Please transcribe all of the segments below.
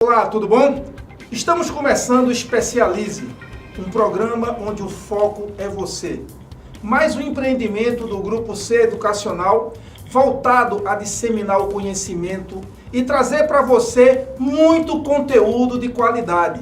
Olá, tudo bom? Estamos começando o Especialize, um programa onde o foco é você. Mais um empreendimento do Grupo C Educacional voltado a disseminar o conhecimento e trazer para você muito conteúdo de qualidade.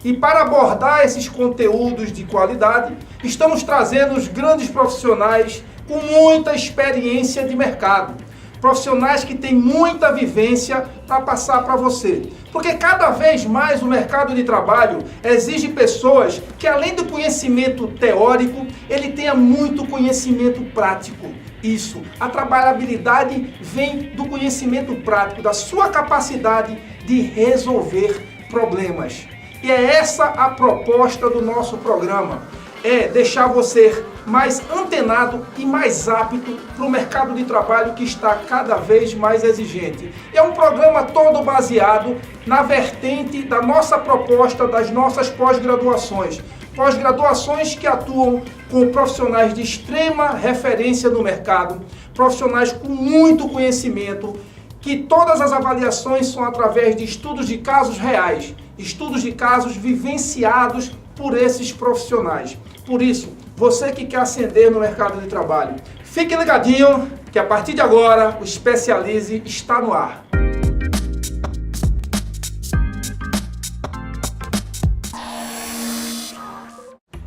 E para abordar esses conteúdos de qualidade, estamos trazendo os grandes profissionais com muita experiência de mercado. Profissionais que têm muita vivência para passar para você. Porque cada vez mais o mercado de trabalho exige pessoas que, além do conhecimento teórico, ele tenha muito conhecimento prático. Isso, a trabalhabilidade vem do conhecimento prático, da sua capacidade de resolver problemas. E é essa a proposta do nosso programa. É deixar você mais antenado e mais apto para o mercado de trabalho que está cada vez mais exigente. É um programa todo baseado na vertente da nossa proposta das nossas pós-graduações. Pós-graduações que atuam com profissionais de extrema referência no mercado, profissionais com muito conhecimento, que todas as avaliações são através de estudos de casos reais, estudos de casos vivenciados por esses profissionais. Por isso, você que quer ascender no mercado de trabalho, fique ligadinho que a partir de agora o Especialize está no ar.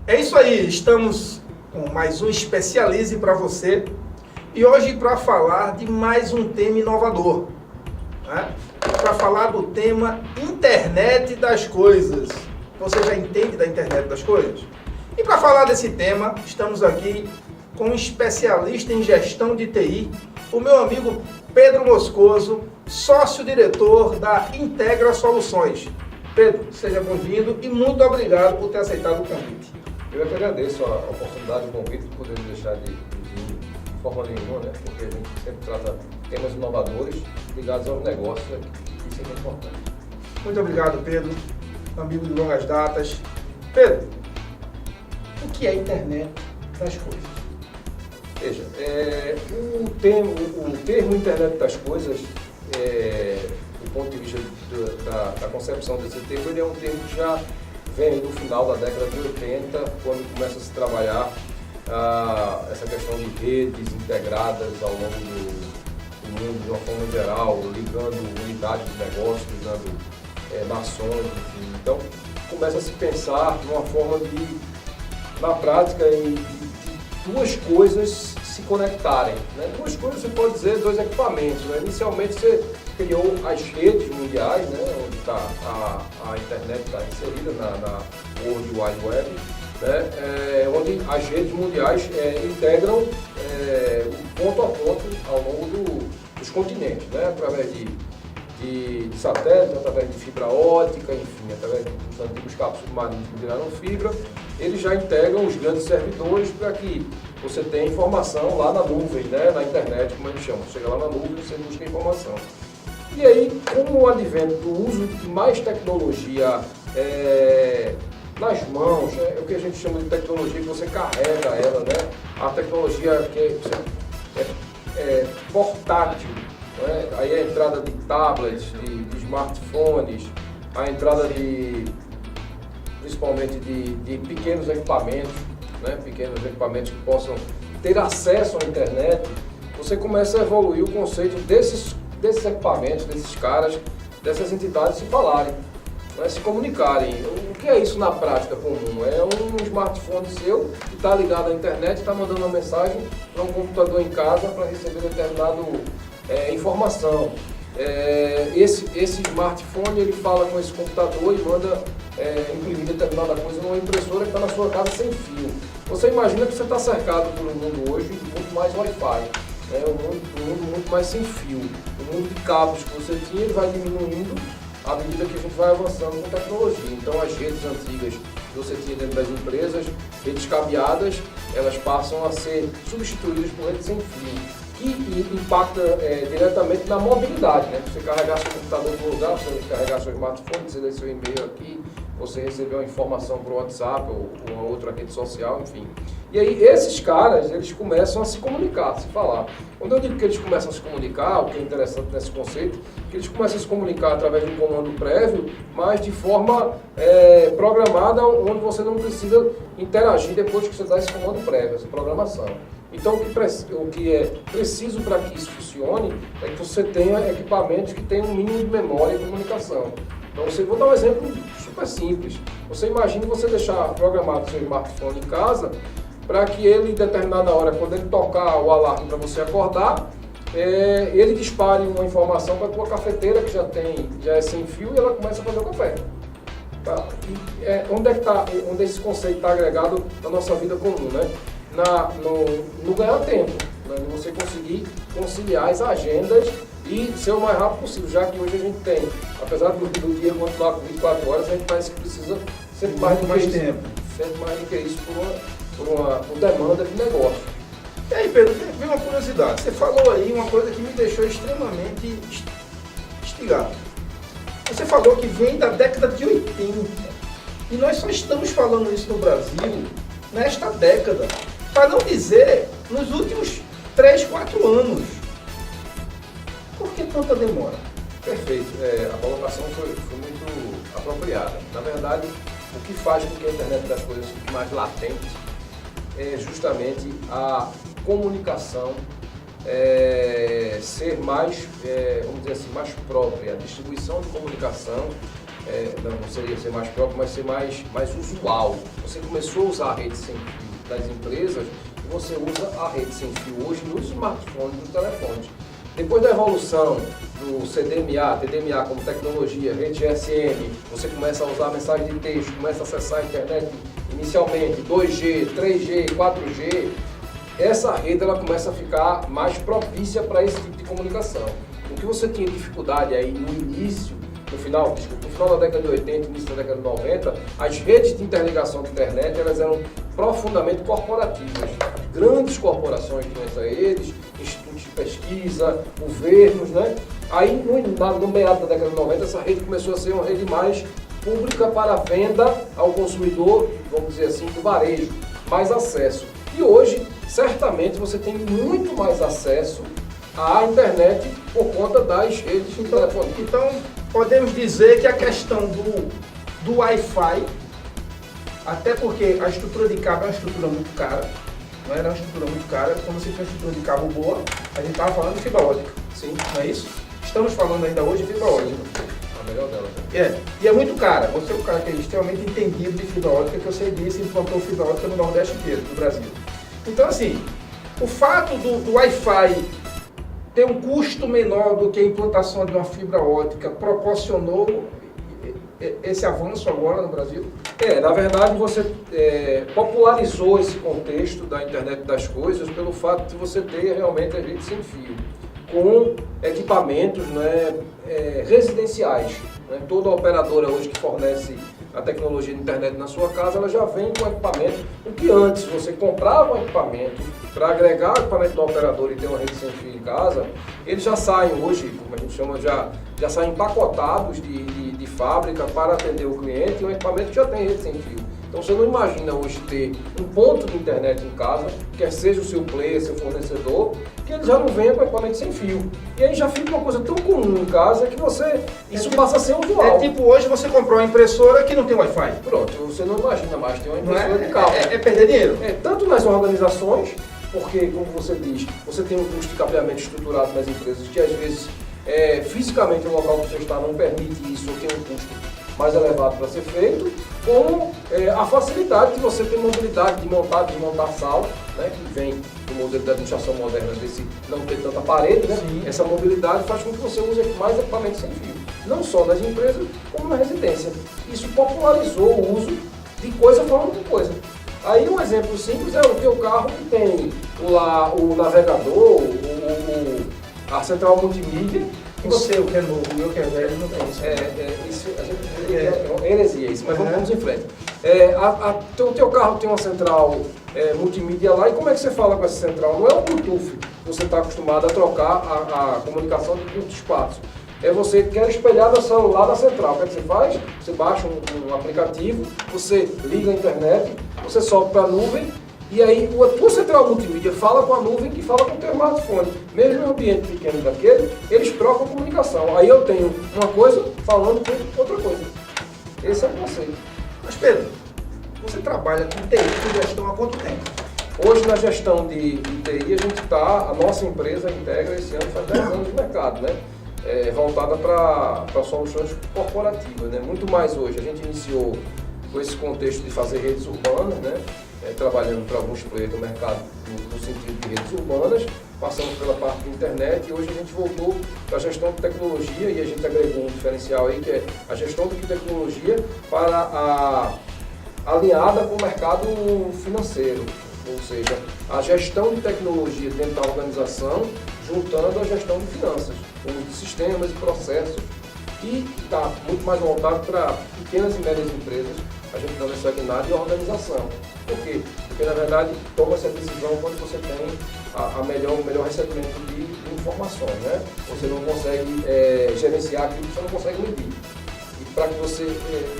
É isso aí, estamos com mais um Especialize para você e hoje para falar de mais um tema inovador, né? Para falar do tema Internet das Coisas. Você já entende da Internet das Coisas? E para falar desse tema, estamos aqui com um especialista em gestão de TI, o meu amigo Pedro Moscoso, sócio-diretor da Integra Soluções. Pedro, seja bem-vindo e muito obrigado por ter aceitado o convite. Eu que agradeço a oportunidade, o convite, por poder deixar de forma nenhuma, né? Porque a gente sempre trata temas inovadores ligados aos negócios, isso é muito importante. Muito obrigado, Pedro, amigo de longas datas. Pedro, o que é a internet das coisas? Veja, o termo internet das coisas, do ponto de vista da concepção desse termo, ele é um termo que já vem do final da década de 80, quando começa a se trabalhar essa questão de redes integradas ao longo do mundo de uma forma geral, ligando unidades de negócio, ligando nações, enfim. Então, começa a se pensar numa forma de, na prática, em duas coisas se conectarem, né? Duas coisas, você pode dizer, dois equipamentos, né? Inicialmente você criou as redes mundiais, né? Onde a internet está inserida na World Wide Web, né? Onde as redes mundiais integram o ponto a ponto ao longo dos continentes, né? Através de satélite, através de fibra ótica, enfim, através dos antigos cabos submarinos que viraram fibra, eles já integram os grandes servidores para que você tenha informação lá na nuvem, né? Na internet, como eles chamam. Você chega lá na nuvem e você busca informação. E aí, com o advento do uso de mais tecnologia nas mãos, é o que a gente chama de tecnologia que você carrega ela, né? A tecnologia que é portátil, né? Aí a entrada de tablets, de smartphones, a entrada principalmente de pequenos equipamentos, né? Pequenos equipamentos que possam ter acesso à internet, você começa a evoluir o conceito desses equipamentos, desses caras, dessas entidades se falarem, né? Se comunicarem. O que é isso na prática comum? É um smartphone seu que está ligado à internet, está mandando uma mensagem para um computador em casa para receber determinada informação. Esse smartphone ele fala com esse computador e manda imprimir determinada coisa numa impressora que está na sua casa sem fio. Você imagina que você está cercado por um mundo hoje de muito mais Wi-Fi, né? Um mundo muito mais sem fio. O mundo de cabos que você tinha ele vai diminuindo à medida que a gente vai avançando com tecnologia. Então as redes antigas que você tinha dentro das empresas, redes cabeadas, elas passam a ser substituídas por redes sem fio. que impacta diretamente na mobilidade, né? Você carregar seu computador no lugar, você carregar seu smartphone, você ler seu e-mail aqui, você receber uma informação por WhatsApp ou uma outra rede social, enfim. E aí esses caras, eles começam a se comunicar, a se falar. Quando eu digo que eles começam a se comunicar, o que é interessante nesse conceito, que eles começam a se comunicar através de um comando prévio, mas de forma programada, onde você não precisa interagir depois que você dá esse comando prévio, essa programação. Então, o que é preciso para que isso funcione é que você tenha equipamentos que tenham um mínimo de memória e comunicação. Então, vou dar um exemplo super simples. Você imagina você deixar programado seu smartphone em casa para que ele, em determinada hora, quando ele tocar o alarme para você acordar, ele dispare uma informação para a tua cafeteira, que já é sem fio, e ela começa a fazer o café. Tá? Onde esse conceito está agregado na nossa vida comum, né? No ganhar tempo, né? Você conseguir conciliar as agendas e ser o mais rápido possível, já que hoje a gente tem, apesar do dia continuar com 24 horas, a gente parece que precisa sempre mais tempo. Sempre mais do que isso por demanda de negócio. E aí, Pedro, vem uma curiosidade. Você falou aí uma coisa que me deixou extremamente instigado. Você falou que vem da década de 80. E nós só estamos falando isso no Brasil nesta década. Para não dizer nos últimos 3, 4 anos. Por que tanta demora? Perfeito. A colocação foi muito apropriada. Na verdade, o que faz com que a internet das coisas fique mais latente é justamente a comunicação ser mais, vamos dizer assim, mais própria. A distribuição de comunicação não seria ser mais própria, mas ser mais usual. Você começou a usar a rede sem fio das empresas e você usa a rede sem fio hoje nos smartphones, nos telefones. Depois da evolução do CDMA, TDMA como tecnologia, rede GSM, você começa a usar a mensagem de texto, começa a acessar a internet inicialmente, 2G, 3G, 4G, essa rede ela começa a ficar mais propícia para esse tipo de comunicação. O que você tinha dificuldade aí no início, no final da década de 80, início da década de 90, as redes de interligação de internet elas eram profundamente corporativas. Grandes corporações tinham essa redes, institutos de pesquisa, governos, né? Aí, no meado da década de 90, essa rede começou a ser uma rede mais pública para venda ao consumidor, vamos dizer assim, do varejo, mais acesso. E hoje, certamente, você tem muito mais acesso à internet por conta das redes de telefonia. Então, podemos dizer que a questão do Wi-Fi, até porque a estrutura de cabo é uma estrutura muito cara, não era uma estrutura muito cara, quando você tem uma estrutura de cabo boa, a gente estava falando de fibra ótica. Sim. Não é isso? Estamos falando ainda hoje de fibra ótica. A melhor dela. E é muito cara. Você é um cara que é extremamente entendido de fibra ótica, que eu sei disso, implantou fibra ótica no Nordeste inteiro, do Brasil. Então, assim, o fato do Wi-Fi ter um custo menor do que a implantação de uma fibra ótica proporcionou esse avanço agora no Brasil? Na verdade você popularizou esse contexto da internet das coisas pelo fato de você ter realmente a rede sem fio, com equipamentos, né, residenciais. Né? Toda operadora hoje que fornece a tecnologia de internet na sua casa, ela já vem com equipamento, o que antes você comprava um equipamento para agregar o equipamento do operador e ter uma rede sem fio em casa, eles já saem hoje, como a gente chama, já saem empacotados de fábrica para atender o cliente e um equipamento que já tem rede sem fio. Então você não imagina hoje ter um ponto de internet em casa, quer seja o seu player, seu fornecedor, que ele já não venha com equipamento sem fio. E aí já fica uma coisa tão comum em casa que isso passa a ser usual. É tipo hoje você comprou uma impressora que não tem Wi-Fi. Pronto, você não imagina mais ter uma impressora de cabo. É perder dinheiro. Tanto nas organizações, porque, como você diz, você tem um custo de cabeamento estruturado nas empresas que às vezes fisicamente o local que você está não permite isso ou tem um custo mais elevado para ser feito, como a facilidade de você ter mobilidade de montar, desmontar sala, né, que vem do modelo da administração moderna desse não ter tanta parede, né? Essa mobilidade faz com que você use mais equipamentos sem fio, não só nas empresas, como na residência. Isso popularizou o uso de coisa falando de coisa. Aí um exemplo simples é o teu carro que tem o navegador, a central multimídia. O seu que é novo, o meu que é velho não tem isso. Isso é uma heresia isso, mas vamos em frente. O teu carro tem uma central multimídia lá, e como é que você fala com essa central? Não é o Bluetooth. você está acostumado a trocar a comunicação de curto espaço. É você que quer espelhar no celular da central. O que é que você faz? Você baixa um aplicativo, você liga a internet, você sobe para a nuvem e aí a tua central multimídia fala com a nuvem que fala com o teu smartphone. Mesmo em um ambiente pequeno daquele, eles trocam a comunicação. Aí eu tenho uma coisa falando com outra coisa. Esse é o conceito. Mas Pedro, você trabalha com TI de gestão há quanto tempo? Hoje na gestão de TI a nossa empresa integra esse ano, faz 10 anos de mercado, né? Voltada para soluções corporativas, né? Muito mais hoje. A gente iniciou com esse contexto de fazer redes urbanas, né? Trabalhando para alguns players do mercado no sentido de redes urbanas, passamos pela parte de internet e hoje a gente voltou para a gestão de tecnologia e a gente agregou um diferencial aí que é a gestão de tecnologia alinhada com o mercado financeiro, ou seja, a gestão de tecnologia dentro da organização juntando a gestão de finanças, com sistemas e processos que está muito mais voltado para pequenas e médias empresas, a gente dando essa guinada de organização. Por quê? Porque, na verdade, toma-se a decisão quando você tem o melhor recebimento de informações, né? Você não consegue gerenciar aquilo que você não consegue medir. E para que você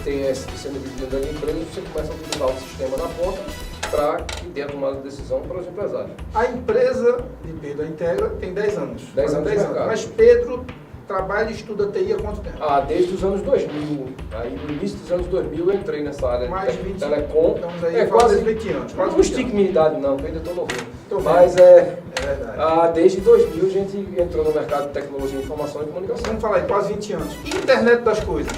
tenha essa medida dentro da empresa, você começa a utilizar o sistema na ponta para que dê a tomada de decisão para os empresários. A empresa de Pedro Integra tem 10 anos. 10 anos de mercado. Mas Pedro trabalha e estuda TI há quanto tempo? Desde os anos 2000. Aí no início dos anos 2000 eu entrei nessa área mais de 20, telecom. Estamos aí quase 20 anos. Quase não estique minha idade não, porque ainda estou novinho. Mas é verdade. Desde 2000 a gente entrou no mercado de tecnologia, informação e comunicação. Vamos falar aí, quase 20 anos. E internet das coisas?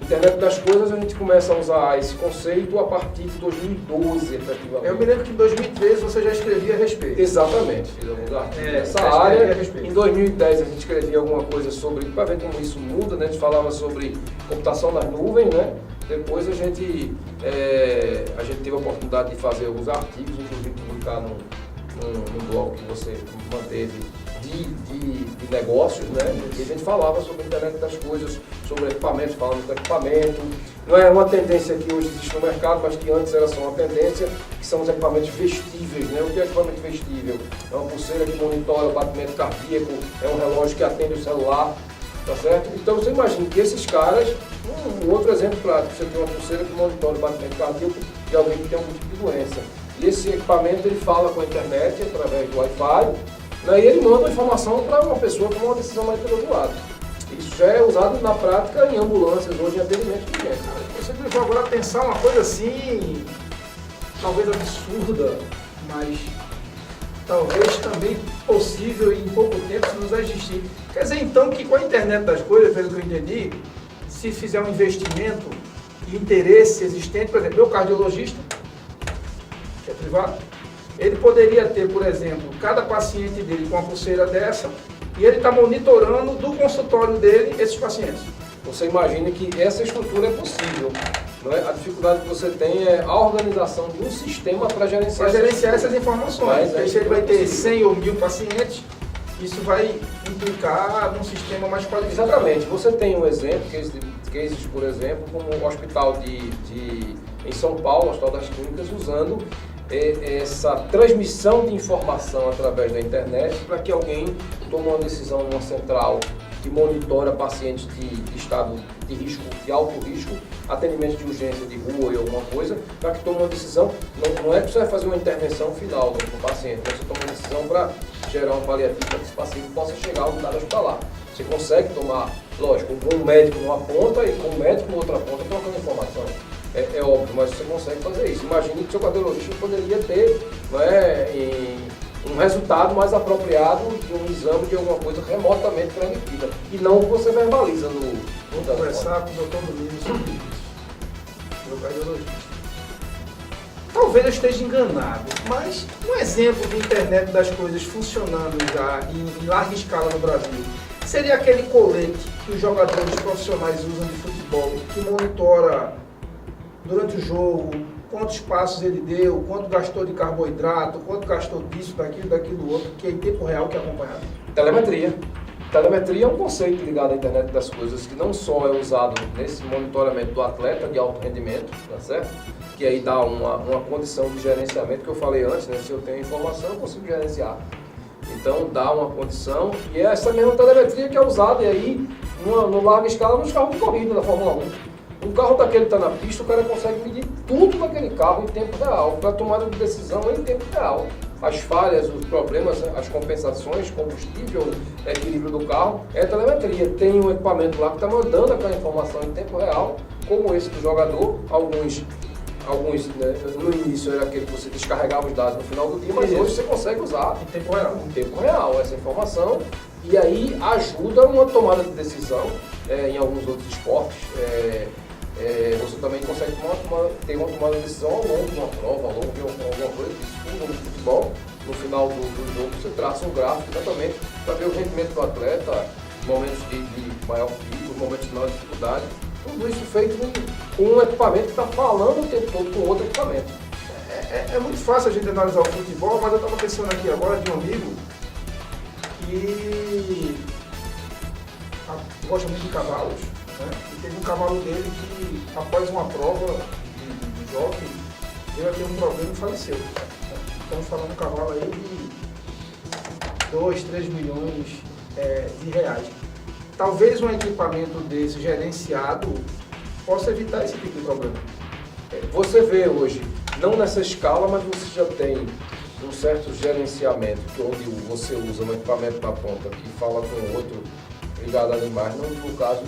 Internet das coisas, a gente começa a usar esse conceito a partir de 2012, efetivamente. Eu me lembro que em 2013 você já escrevia a respeito. Exatamente, fiz alguns artigos nessa área. Em 2010 a gente escrevia alguma coisa sobre, para ver como isso muda, né? A gente falava sobre computação nas nuvens, né? Depois a gente teve a oportunidade de fazer alguns artigos, inclusive publicar num blog que você manteve de negócios, né? E a gente falava sobre a internet das coisas, sobre equipamentos, falando de equipamento. Não é uma tendência que hoje existe no mercado, mas que antes era só uma tendência, que são os equipamentos vestíveis, né? O que é equipamento vestível? É uma pulseira que monitora o batimento cardíaco, é um relógio que atende o celular, tá certo? Então você imagina que esses caras, um outro exemplo prático, você tem uma pulseira que monitora o batimento cardíaco de alguém que tem algum tipo de doença. E esse equipamento ele fala com a internet através do Wi-Fi, né, e ele manda a informação para uma pessoa tomar uma decisão mais pelo outro lado. Isso já é usado na prática em ambulâncias, hoje em atendimento de urgência. Você me levou agora a pensar uma coisa assim, talvez absurda, mas talvez também possível em pouco tempo se nos existir. Quer dizer então que com a internet das coisas, pelo que eu entendi, se fizer um investimento e interesse existente, por exemplo, meu cardiologista, que é privado, ele poderia ter, por exemplo, cada paciente dele com uma pulseira dessa e ele está monitorando do consultório dele esses pacientes. Você imagina que essa estrutura é possível. Não é? A dificuldade que você tem é a organização de um sistema para gerenciar essas informações. Porque se ele vai ter 100 ou 1000 pacientes, isso vai implicar num sistema mais qualificado. Exatamente. Você tem um exemplo, cases, por exemplo, como o hospital em São Paulo, o Hospital das Clínicas, usando essa transmissão de informação através da internet para que alguém tome uma decisão numa central que monitora pacientes de estado de risco, de alto risco, atendimento de urgência de rua e alguma coisa, para que tome uma decisão. Não é que você vai fazer uma intervenção final no paciente, mas você toma uma decisão para gerar um paliativo para que esse paciente possa chegar ao unidade hospitalar. Você consegue tomar, lógico, com um médico numa ponta e com um médico na outra ponta trocando informação. É óbvio, mas você consegue fazer isso. Imagine que seu cardiologista poderia ter um resultado mais apropriado de um exame de alguma coisa remotamente transmitida. E não o que você verbaliza no Vou conversar com o Dr. Domingos sobre isso. Meu cardiologista. Talvez eu esteja enganado, mas um exemplo de internet das coisas funcionando já em larga escala no Brasil seria aquele colete que os jogadores profissionais usam de futebol, que monitora durante o jogo quantos passos ele deu, quanto gastou de carboidrato, quanto gastou disso, daquilo outro, que é em tempo real que é acompanhado. Telemetria. Telemetria é um conceito ligado à internet das coisas que não só é usado nesse monitoramento do atleta de alto rendimento, tá certo? Que aí dá uma condição de gerenciamento que eu falei antes, né? Se eu tenho informação, eu consigo gerenciar. Então dá uma condição e é essa mesma telemetria que é usada e aí no larga escala nos carros de corrida da Fórmula 1. Um carro daquele está na pista, o cara consegue medir tudo daquele carro em tempo real, para tomada de decisão em tempo real. As falhas, os problemas, as compensações, combustível, equilíbrio do carro, é telemetria. Tem um equipamento lá que está mandando aquela informação em tempo real, como esse do jogador, alguns né, no início era aquele que você descarregava os dados no final do dia, mas hoje você consegue usar em tempo real essa informação e aí ajuda uma tomada de decisão em alguns outros esportes. Você também consegue ter uma tomada de decisão ao longo de uma prova, ao longo de alguma coisa, isso no futebol. No final do jogo você traça um gráfico exatamente para ver o rendimento do atleta, momentos de maior pico, momentos de maior dificuldade. Tudo isso feito com um equipamento que está falando o tempo todo com outro equipamento. É muito fácil a gente analisar o futebol, mas eu estava pensando aqui agora de um amigo que gosta muito de cavalos, né? E teve um cavalo dele que, após uma prova de jockey, veio a ter um problema e faleceu. Estamos falando de um cavalo aí de 2, 3 milhões de reais. Talvez um equipamento desse gerenciado possa evitar esse tipo de problema. Você vê hoje, não nessa escala, mas você já tem um certo gerenciamento, onde você usa um equipamento na ponta que fala com outro ligado a animais, não no caso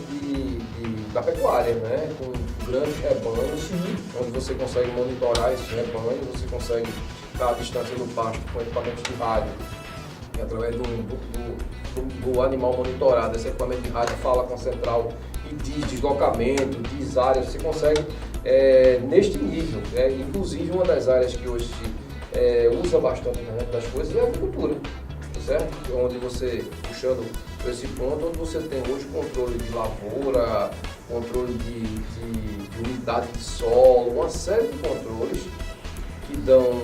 da pecuária, né? Com grandes rebanhos, onde você consegue monitorar esses rebanhos, você consegue estar à distância do pasto com equipamentos de rádio, e através do animal monitorado, esse equipamento de rádio fala com a central e diz deslocamento, diz áreas, você consegue neste nível. Inclusive uma das áreas que hoje se usa bastante na internet das coisas é a agricultura, certo? Onde você, puxando para esse ponto, onde você tem hoje controle de lavoura, controle de umidade de solo, uma série de controles que dão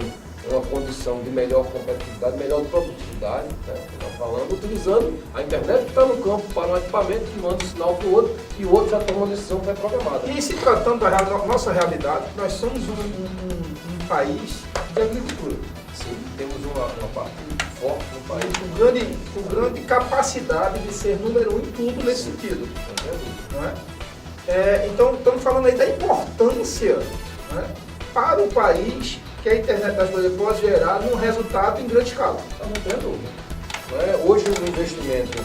uma condição de melhor competitividade, melhor produtividade, né? Falando, utilizando a internet que está no campo para um equipamento que manda um sinal para o outro e o outro já toma uma decisão pré-programada. E se tratando da nossa realidade, nós somos um país de agricultura. Sim, temos uma parte forte no país. Com grande capacidade de ser número 1 em tudo nesse sentido. Não é? Então, estamos falando aí da importância, né, para o país que a internet das coisas pode gerar um resultado em grande escala. Não tem dúvida. Hoje o investimento,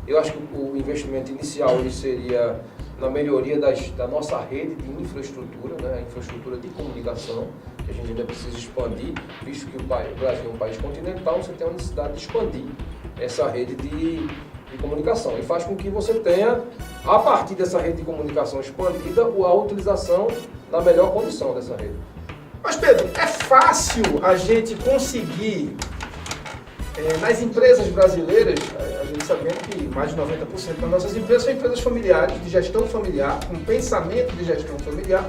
eu acho que o investimento inicial ele seria na melhoria da nossa rede de infraestrutura, né, infraestrutura de comunicação, que a gente ainda precisa expandir, visto que o Brasil é um país continental, você tem a necessidade de expandir essa rede de comunicação. E faz com que você tenha, a partir dessa rede de comunicação expandida, a utilização na melhor condição dessa rede. Mas Pedro, é fácil a gente conseguir, nas empresas brasileiras, a gente sabendo que mais de 90% das nossas empresas são empresas familiares, de gestão familiar, com pensamento de gestão familiar.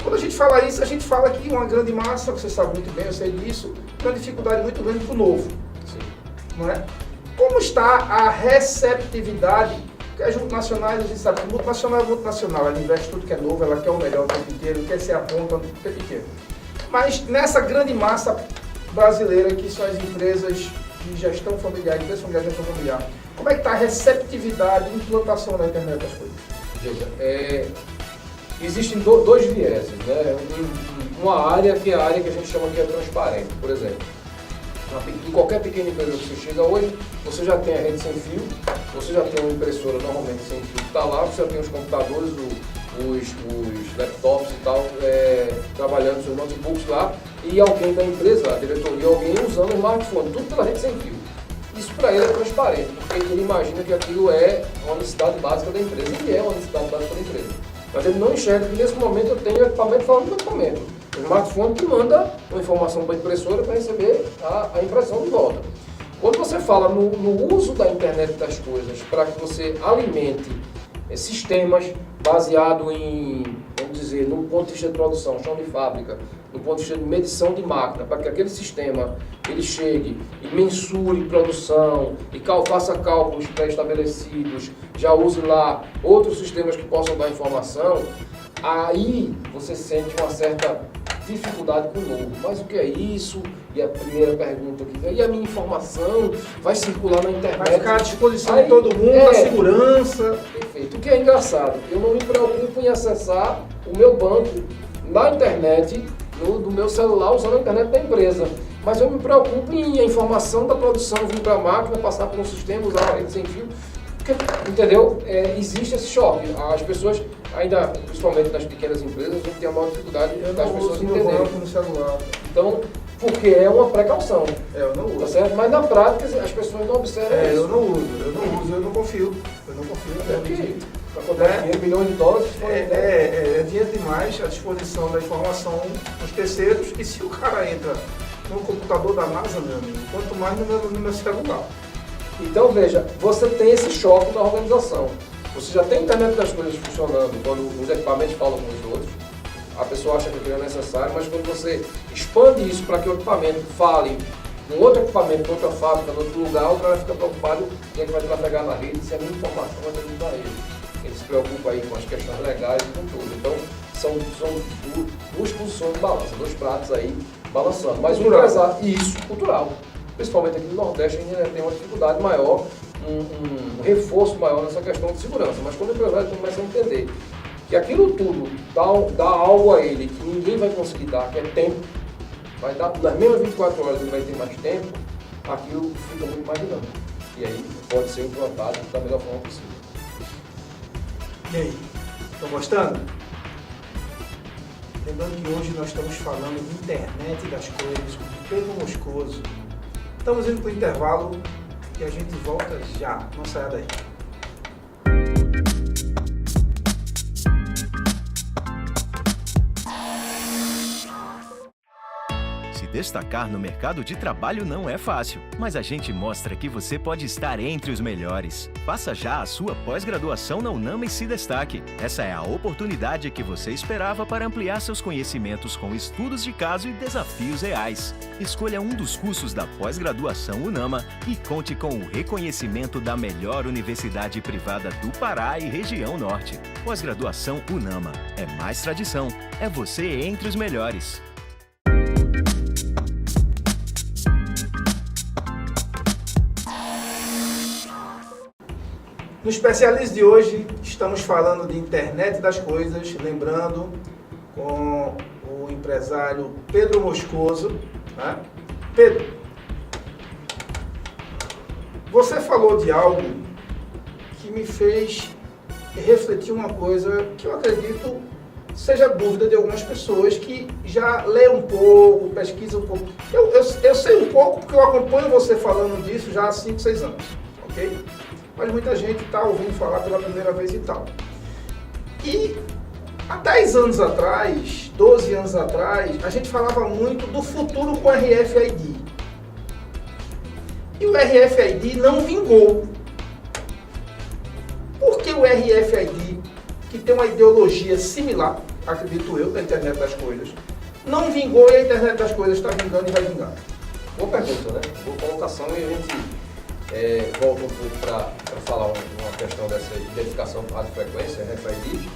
Quando a gente fala isso, a gente fala que uma grande massa, você sabe muito bem, eu sei disso, uma dificuldade muito grande para o novo. Sim. Não é? Como está a receptividade? Porque as multinacionais, a gente sabe que multinacional é multinacional, ela investe tudo que é novo, ela quer o melhor o tempo inteiro, quer ser a ponta o tempo inteiro. Mas nessa grande massa brasileira, que são as empresas de gestão familiar, empresas familiares de gestão familiar, como é que está a receptividade e implantação da internet das coisas? Veja, existem dois vieses, né? Uma área que é a área que a gente chama que é transparente, por exemplo. Em qualquer pequena empresa que você chega hoje, você já tem a rede sem fio, você já tem uma impressora normalmente sem fio que está lá, você já tem os computadores, os laptops e tal, trabalhando, seus notebooks lá, e alguém da empresa, a diretoria, alguém usando o smartphone, tudo pela rede sem fio. Isso para ele é transparente, porque ele imagina que aquilo é uma necessidade básica da empresa, e é uma necessidade básica da empresa. Mas ele não enxerga que nesse momento eu tenho equipamento falando do equipamento. O smartphone que manda uma informação para a impressora para receber a impressão de volta. Quando você fala no uso da internet das coisas para que você alimente sistemas baseados em, vamos dizer, no ponto de vista de produção, chão de fábrica, no ponto de vista de medição de máquina, para que aquele sistema ele chegue e mensure produção e faça cálculos pré-estabelecidos, já use lá outros sistemas que possam dar informação, aí você sente uma certa dificuldade com o novo. Mas o que é isso? E a primeira pergunta aqui, e a minha informação vai circular na internet? Vai ficar à disposição de todo mundo, a segurança. Perfeito. O que é engraçado, eu não me preocupo em acessar o meu banco na internet, do meu celular, usando a internet da empresa. Mas eu me preocupo em a informação da produção vir para a máquina, passar por um sistema, usar a rede sem fio. Entendeu? Existe esse choque. As pessoas, ainda, principalmente nas pequenas empresas, a gente tem a maior dificuldade das pessoas entenderem. No celular. Então, porque é uma precaução. Eu não uso. Tá certo? Mas na prática as pessoas não observam isso. Eu não uso, eu não confio. Para contar dinheiro, milhões de dólares. É dinheiro demais à disposição da informação dos terceiros, e se o cara entra no computador da NASA, meu amigo, quanto mais no meu celular. Então veja, você tem esse choque da organização. Você já tem a internet das coisas funcionando, quando os equipamentos falam com os outros, a pessoa acha que aquilo é necessário, mas quando você expande isso para que o equipamento fale com outro equipamento, com outra fábrica, em outro lugar, o cara fica preocupado quem é que vai trafegar na rede, se a minha informação vai ter vindo a ele. Ele se preocupa aí com as questões legais e com tudo. Então, são duas posições de balança, dois pratos aí balançando. Mas cultural. Isso, cultural. Principalmente aqui no Nordeste, a gente tem uma dificuldade maior, um reforço maior nessa questão de segurança. Mas quando o empresário começa a entender que aquilo tudo dá algo a ele que ninguém vai conseguir dar, que é tempo, vai dar nas mesmas 24 horas ele vai ter mais tempo, aquilo fica muito mais dinâmico. E aí pode ser implantado da melhor forma possível. E aí, estão gostando? Lembrando que hoje nós estamos falando de internet das coisas com Pedro Moscoso. Estamos indo para o intervalo e a gente volta já. Não saia daí. Destacar no mercado de trabalho não é fácil, mas a gente mostra que você pode estar entre os melhores. Faça já a sua pós-graduação na UNAMA e se destaque. Essa é a oportunidade que você esperava para ampliar seus conhecimentos com estudos de caso e desafios reais. Escolha um dos cursos da pós-graduação UNAMA e conte com o reconhecimento da melhor universidade privada do Pará e região norte. Pós-graduação UNAMA. É mais tradição. É você entre os melhores. No Especialize de hoje, estamos falando de internet das coisas, lembrando com o empresário Pedro Moscoso. Né? Pedro, você falou de algo que me fez refletir uma coisa que eu acredito seja dúvida de algumas pessoas que já lê um pouco, pesquisa um pouco. Eu sei um pouco porque eu acompanho você falando disso já há 5, 6 anos, ok? Mas muita gente está ouvindo falar pela primeira vez e tal. E há 10 anos atrás, 12 anos atrás, a gente falava muito do futuro com o RFID. E o RFID não vingou. Por que o RFID, que tem uma ideologia similar, acredito eu, da internet das coisas, não vingou e a internet das coisas está vingando e vai vingar? Boa pergunta, né? Boa colocação, e a gente volta um pouco para falar uma questão dessa identificação por radiofrequência, RFID,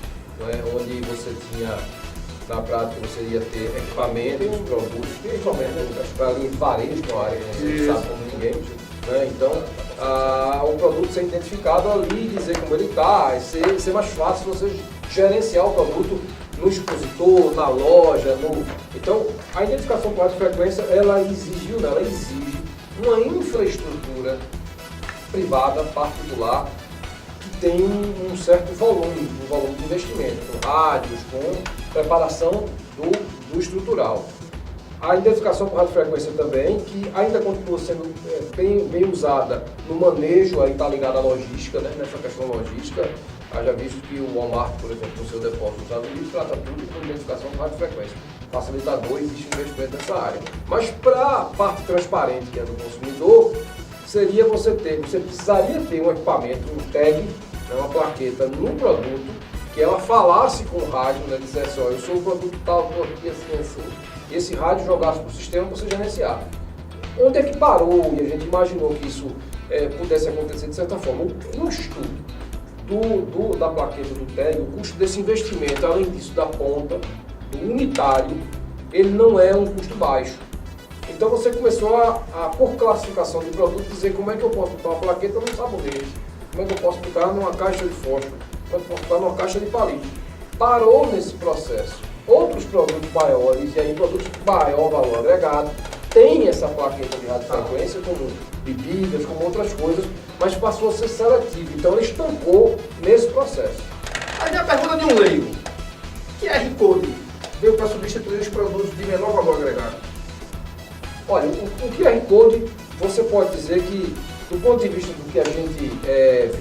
onde você tinha, na prática, você ia ter equipamentos, produtos, principalmente para varejo, que é uma área que a gente sabe como ninguém, né? Então, o produto ser identificado ali, dizer como ele está, ser mais fácil você gerenciar o produto no expositor, na loja, Então, a identificação por radiofrequência, ela exige uma infraestrutura privada, particular, que tem um certo volume de investimento, com rádios, com preparação do estrutural. A identificação por radiofrequência também, que ainda continua sendo bem usada no manejo, aí está ligada à logística, né, nessa questão logística. Haja visto que o Walmart, por exemplo, no seu depósito nos Estados Unidos, trata tudo com identificação por radiofrequência. Facilitador, existe investimento nessa área. Mas para a parte transparente, que é do consumidor, você precisaria ter um equipamento, um tag, uma plaqueta no produto, que ela falasse com o rádio, né, dissesse, eu sou o produto tal, estou aqui assim. Esse rádio jogasse para o sistema para você gerenciar. Onde é que parou e a gente imaginou que isso pudesse acontecer de certa forma? O custo da plaqueta do tag, o custo desse investimento, além disso da ponta, do unitário, ele não é um custo baixo. Então você começou por classificação de produto, dizer como é que eu posso botar uma plaqueta num sabonete, como é que eu posso botar numa caixa de fósforo, como é que eu posso botar numa caixa de palito. Parou nesse processo. Outros produtos maiores, e aí produtos de maior valor agregado, tem essa plaqueta de radiofrequência, como bebidas, como outras coisas, mas passou a ser seletivo. Então ele estancou nesse processo. Aí a pergunta de um leigo. QR Code veio para substituir os produtos de menor valor agregado? Olha, o QR Code, você pode dizer que, do ponto de vista do que a gente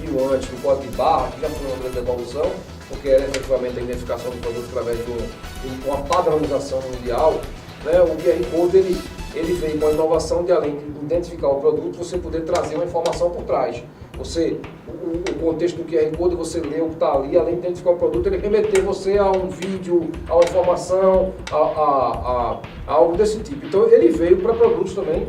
viu antes, do código de barra, que já foi uma grande evolução, porque era efetivamente a identificação do produto através de uma padronização mundial, né? O QR Code ele veio com a inovação de, além de identificar o produto, você poder trazer uma informação por trás. O contexto do QR Code, você lê o que está ali, além de identificar o produto, ele remeter você a um vídeo, a uma informação, a algo desse tipo. Então ele veio para produtos também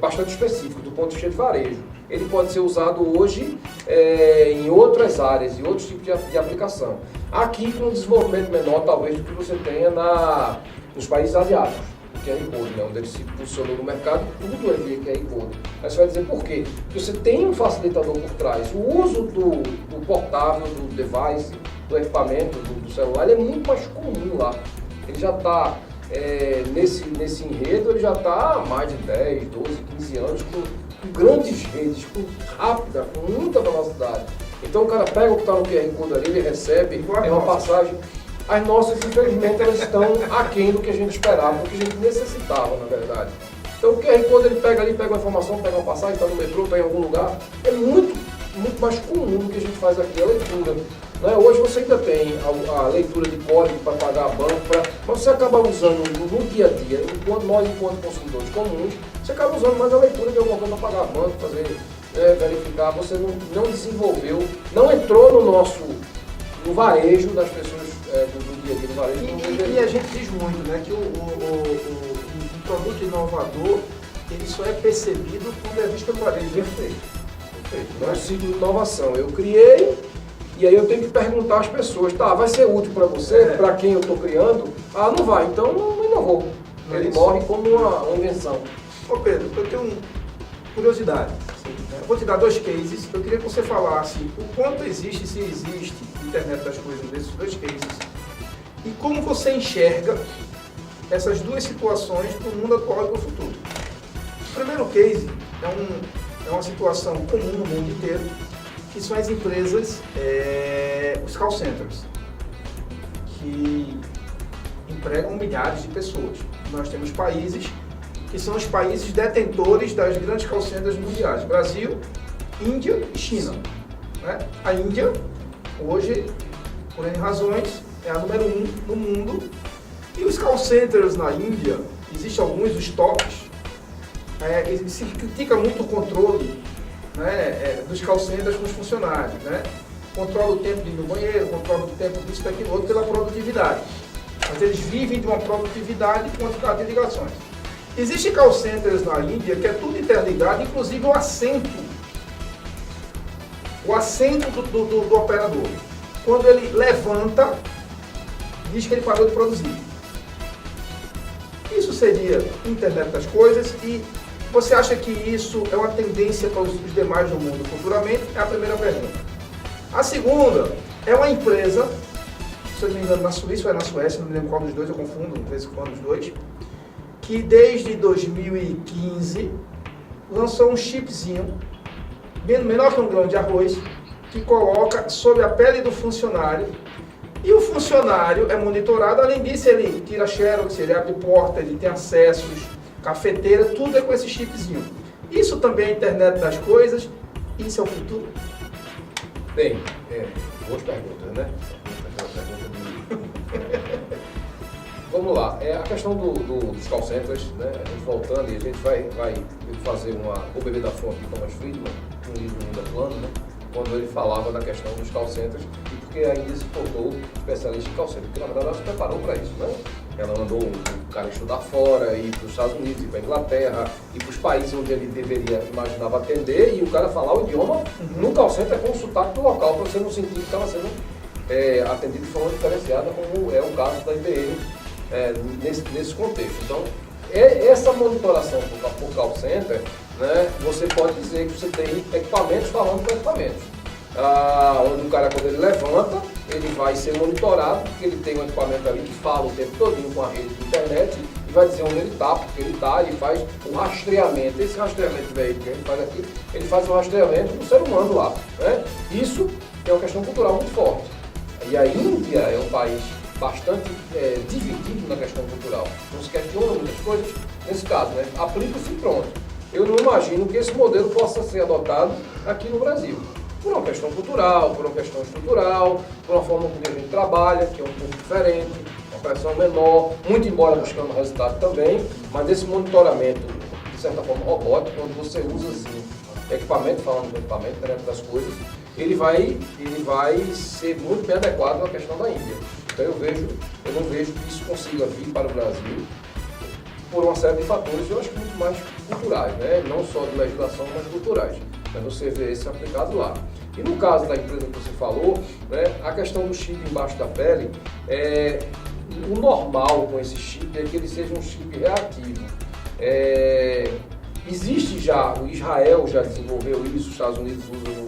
bastante específicos, do ponto de vista de varejo. Ele pode ser usado hoje em outras áreas, em outros tipos de aplicação. Aqui com um desenvolvimento menor, talvez, do que você tenha nos países asiáticos. QR Code, né, onde ele se posicionou no mercado, tudo é via QR Code. Aí você vai dizer por quê? Porque você tem um facilitador por trás. O uso do portável, do device, do equipamento, do celular, ele é muito mais comum lá. Ele já está, nesse enredo, ele já está há mais de 10, 12, 15 anos, com grandes redes, rápida, com muita velocidade. Então o cara pega o que está no QR Code ali, ele recebe, é uma passagem. As nossas, infelizmente, elas estão aquém do que a gente esperava, do que a gente necessitava, na verdade. Então o QR Code, ele pega ali, pega uma informação, pega uma passagem, está no metrô, está em algum lugar. É muito mais comum do que a gente faz aqui, a leitura. Né? Hoje você ainda tem a leitura de código para pagar banco, mas você acaba usando no dia a dia, enquanto consumidores comuns, você acaba usando mais a leitura de alguma coisa para pagar banco, fazer, verificar. Você não desenvolveu, não entrou no varejo das pessoas do dia a dia do varejo. E a gente diz muito, né, que um produto inovador, ele só é percebido quando é visto pelo varejo. Perfeito. Não é um ciclo de inovação. Eu criei, e aí eu tenho que perguntar às pessoas, tá, vai ser útil para você, para quem eu estou criando? Ah, não vai, então não inovou. Ele morre como uma invenção. Ô Pedro, eu tenho curiosidade. Eu vou te dar 2 cases. Eu queria que você falasse o quanto existe, se existe, internet das coisas desses 2 cases, e como você enxerga essas 2 situações no mundo atual e no futuro. O primeiro case é uma situação comum no mundo inteiro, que são as empresas, os call centers, que empregam milhares de pessoas. Nós temos países que são os países detentores das grandes call centers mundiais: Brasil, Índia e China. Né? A Índia, hoje, por N razões, é a número 1 no mundo. E os call centers na Índia, existem alguns dos tops, se critica muito o controle, né, dos call centers com os funcionários. Né? Controla o tempo de ir no banheiro, controla o tempo disso, daquilo, outro, pela produtividade. Mas eles vivem de uma produtividade e quantidade de ligações. Existem call centers na Índia que é tudo interligado, inclusive o assento do operador. Quando ele levanta, diz que ele parou de produzir. Isso seria internet das coisas, e você acha que isso é uma tendência para os demais do mundo futuramente? É a primeira pergunta. A segunda é uma empresa, se eu não me engano, na Suíça ou é na Suécia, não me lembro qual dos dois, eu confundo de vez em quando os dois, que desde 2015 lançou um chipzinho, menor que um grão de arroz, que coloca sobre a pele do funcionário, e o funcionário é monitorado. Além disso, ele tira xerox, ele abre porta, ele tem acessos, cafeteira, tudo é com esse chipzinho. Isso também é a internet das coisas, isso é o futuro? Bem, boas perguntas, né? Vamos lá, a questão dos call centers, né? A gente voltando, e a gente vai fazer o bebê da fonte de Thomas Friedman, um livro ainda plano, né? Quando ele falava da questão dos call centers, e porque a Índia se tornou especialista em call centers, porque na verdade ela se preparou para isso, né? Ela mandou o cara estudar fora, ir para os Estados Unidos, ir para a Inglaterra, ir para os países onde ele imaginava atender, e o cara falar o idioma no call center com o sotaque do local, para você não sentir que estava sendo atendido de forma diferenciada, como é o caso da IBM nesse contexto. Então, essa monitoração por call center, né, você pode dizer que você tem equipamentos falando com equipamentos. Onde o cara, quando ele levanta, ele vai ser monitorado, porque ele tem um equipamento ali que fala o tempo todinho com a rede de internet e vai dizer onde ele está, porque ele está, e faz o rastreamento. Esse rastreamento veículo que a gente faz aqui, ele faz o rastreamento do ser humano lá, né? Isso é uma questão cultural muito forte. E a Índia é um país bastante dividido na questão cultural. Não se questiona muitas coisas nesse caso, né? Aplica-se e pronto. Eu não imagino que esse modelo possa ser adotado aqui no Brasil. Por uma questão cultural, por uma questão estrutural, por uma forma como a gente trabalha, que é um pouco diferente, uma pressão menor, muito embora buscando resultado também, mas esse monitoramento, de certa forma robótico, quando você usa assim, equipamento, falando de equipamento, internet das coisas, ele vai ser muito bem adequado à questão da Índia. Então eu não vejo que isso consiga vir para o Brasil por uma série de fatores, eu acho que muito mais culturais, né? Não só de legislação, mas culturais. Você vê esse aplicado lá. E no caso da empresa que você falou, né, a questão do chip embaixo da pele, o normal com esse chip é que ele seja um chip reativo. Existe já, o Israel já desenvolveu isso, os Estados Unidos usam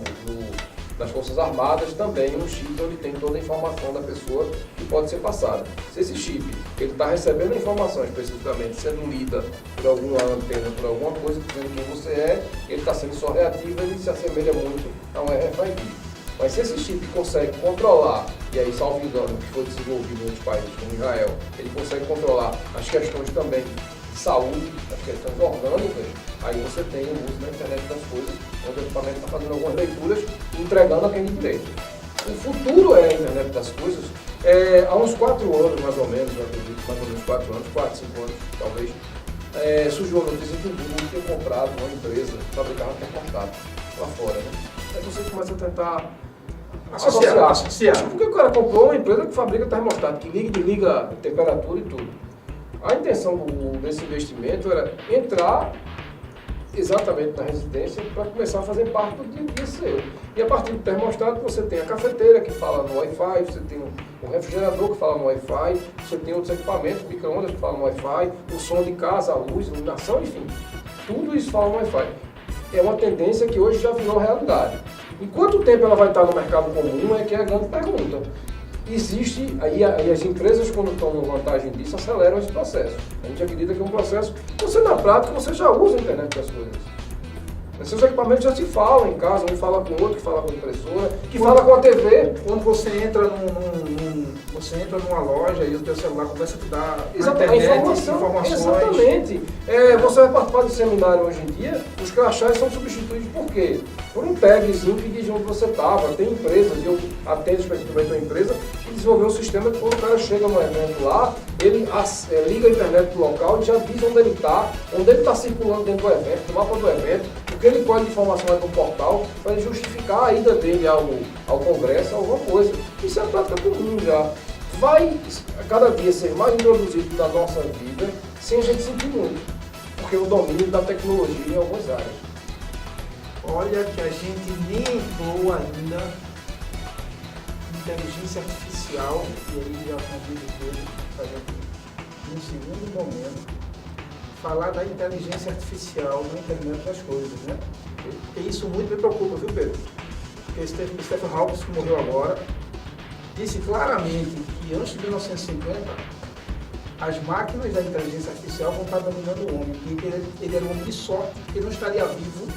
nas Forças Armadas também um chip onde tem toda a informação da pessoa que pode ser passada. Se esse chip ele está recebendo a informação especificamente sendo lida por alguma antena, por alguma coisa dizendo quem você é, ele está sendo só reativo, ele se assemelha muito a um RFID. Mas se esse chip consegue controlar, e aí salvo engano, que foi desenvolvido em outros países como Israel, ele consegue controlar as questões também de saúde, as questões orgânicas, aí você tem o uso da internet das coisas, onde o equipamento está fazendo algumas leituras e entregando a quem de direito. O futuro é a internet das coisas. Há uns 4 anos, mais ou menos, eu acredito, mais ou menos 4 anos, 4, 5 anos, talvez, surgiu a notícia que o Google tinha comprado uma empresa que fabricava termostato lá fora, né? Aí você começa a tentar associar. Porque o cara comprou uma empresa que fabrica termostato, que liga e desliga a temperatura e tudo. A intenção desse investimento era entrar exatamente na residência para começar a fazer parte do dia a dia seu. E a partir do termostato você tem a cafeteira que fala no Wi-Fi, você tem o refrigerador que fala no Wi-Fi, você tem outros equipamentos, micro-ondas que falam no Wi-Fi, o som de casa, a luz, a iluminação, enfim. Tudo isso fala no Wi-Fi. É uma tendência que hoje já virou realidade. Em quanto tempo ela vai estar no mercado comum é que é a grande pergunta. Existe, aí as empresas, quando tomam vantagem disso, aceleram esse processo. A gente acredita que é um processo que você, na prática, você já usa a internet das coisas. Seus equipamentos já se falam em casa, um fala com o outro, que fala com a impressora, que fala com a TV. Quando você entra numa loja e o teu celular começa a te dar informações. Exatamente. Você vai participar de seminário hoje em dia, os crachás são substituídos por quê? Por um tagzinho que diz onde você estava. Tem empresas, eu atendo especificamente uma empresa, que desenvolveu um sistema que quando o cara chega no evento lá, ele liga a internet do local e já diz onde ele está circulando dentro do evento, no mapa do evento, o que ele pode de informação é no portal, para justificar a ida dele ao congresso, alguma coisa. Isso é prática comum já. Vai a cada dia ser mais introduzido na nossa vida, sem a gente sentir muito, porque o domínio da tecnologia em algumas áreas. Olha que a gente nem entrou ainda em inteligência artificial, e aí já convido ele para a gente, num segundo momento, falar da inteligência artificial na internet das coisas, né? E isso muito me preocupa, viu, Pedro? Porque o Stephen Hawking, que morreu agora, disse claramente que antes de 1950, as máquinas da inteligência artificial vão estar dominando o homem. E ele era um homem de sorte, que não estaria vivo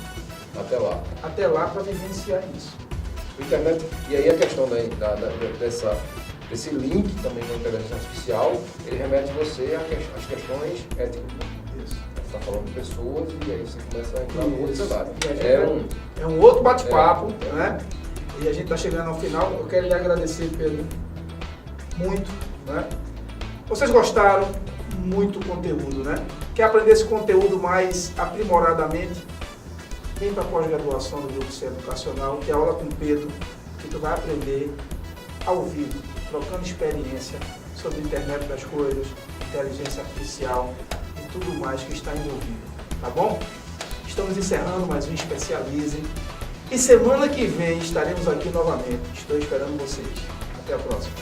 até lá para vivenciar isso. Internet, e aí a questão desse link também com a inteligência artificial, ele remete você às questões éticas. Você está falando de pessoas e aí você começa a entrar no outro cenário. É um outro bate-papo, né? E a gente está chegando ao final. Eu quero lhe agradecer, Pedro, muito, né? Vocês gostaram? Muito conteúdo, né? Quer aprender esse conteúdo mais aprimoradamente? Vem para a pós-graduação do Grupo C Educacional, que é aula com Pedro, que tu vai aprender ao vivo, trocando experiência sobre a internet das coisas, inteligência artificial e tudo mais que está envolvido, tá bom? Estamos encerrando mais um Especialize e semana que vem estaremos aqui novamente. Estou esperando vocês. Até a próxima.